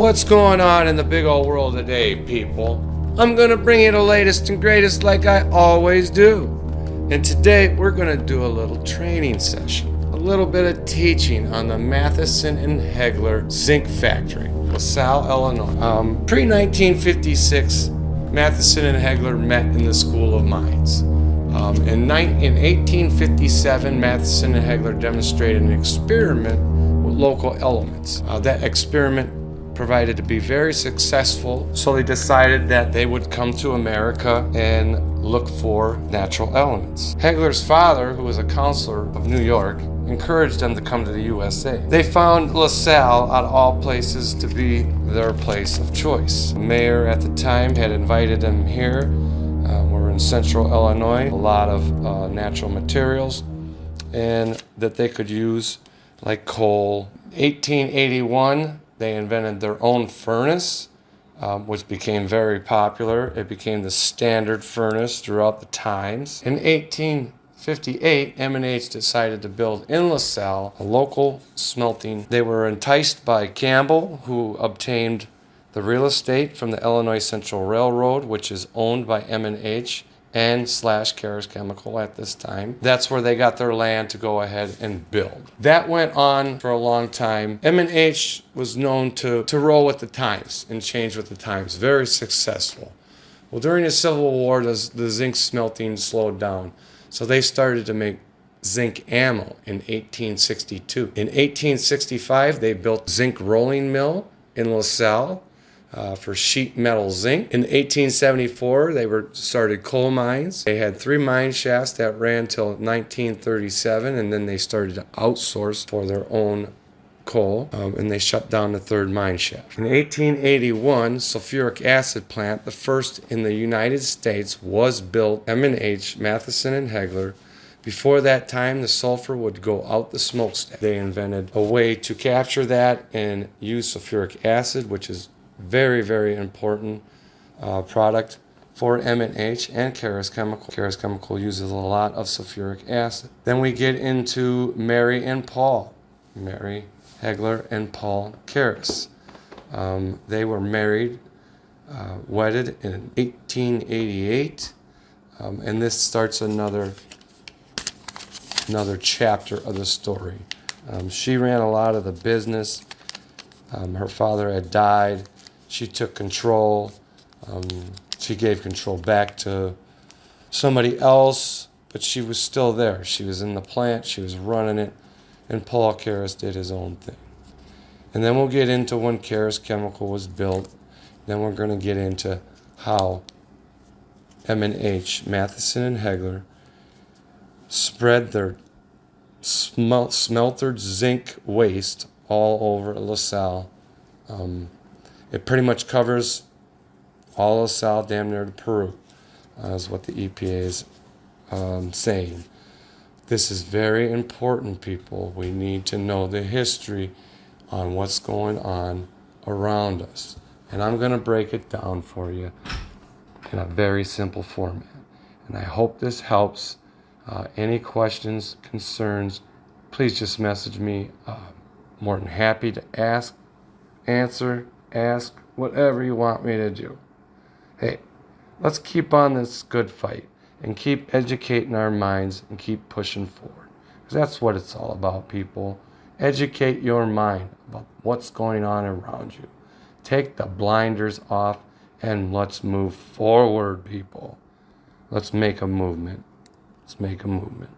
What's going on in the big old world today, people? I'm gonna bring you the latest and greatest like I always do. And today we're gonna do a little training session, a little bit of teaching on the Matheson and Hegler zinc factory, LaSalle, Illinois. Pre-1956, Matheson and Hegler met in the School of Mines. In 1857, Matheson and Hegler demonstrated an experiment with local elements. That experiment provided to be very successful, so they decided that they would come to America and look for natural elements. Hegler's father, who was a counselor of New York, encouraged them to come to the USA. They found LaSalle, out of all places, to be their place of choice. The mayor at the time had invited them here. We're in central Illinois, a lot of natural materials, and that they could use, like coal. 1881, they invented their own furnace, which became very popular. It became the standard furnace throughout the times. In 1858, M&H decided to build in LaSalle a local smelting. They were enticed by Campbell, who obtained the real estate from the Illinois Central Railroad, which is owned by M&H and / Carus Chemical at this time. That's where they got their land to go ahead and build. That went on for a long time. M&H was known to roll with the times and change with the times. Very successful. Well, during the Civil War, the zinc smelting slowed down. So they started to make zinc ammo in 1862. In 1865, they built zinc rolling mill in LaSalle for sheet metal zinc. In 1874, they started coal mines. They had 3 mine shafts that ran till 1937, and then they started to outsource for their own coal, and they shut down the 3rd mine shaft. In 1881, sulfuric acid plant, the first in the United States, was built. M&H, Matheson and Hegler. Before that time, the sulfur would go out the smokestack. They invented a way to capture that and use sulfuric acid, which is very, very important product for M&H and Carus Chemical. Carus Chemical uses a lot of sulfuric acid. Then we get into Mary and Paul. Mary Hegler and Paul Carus. They were married, wedded in 1888, and this starts another chapter of the story. She ran a lot of the business. Her father had died. She took control. She gave control back to somebody else, but she was still there. She was in the plant. She was running it. And Paul Carus did his own thing. And then we'll get into when Carus Chemical was built. Then we're going to get into how M&H, Matheson and Hegler, spread their smeltered zinc waste all over LaSalle. It pretty much covers all LaSalle, damn near to Peru, is what the EPA is saying. This is very important, people. We need to know the history on what's going on around us. And I'm going to break it down for you in a very simple format. And I hope this helps. Any questions, concerns, please just message me. More than happy to answer, ask, whatever you want me to do. Hey, let's keep on this good fight and keep educating our minds and keep pushing forward. Because that's what it's all about, people. Educate your mind about what's going on around you. Take the blinders off and let's move forward, people. Let's make a movement. Let's make a movement.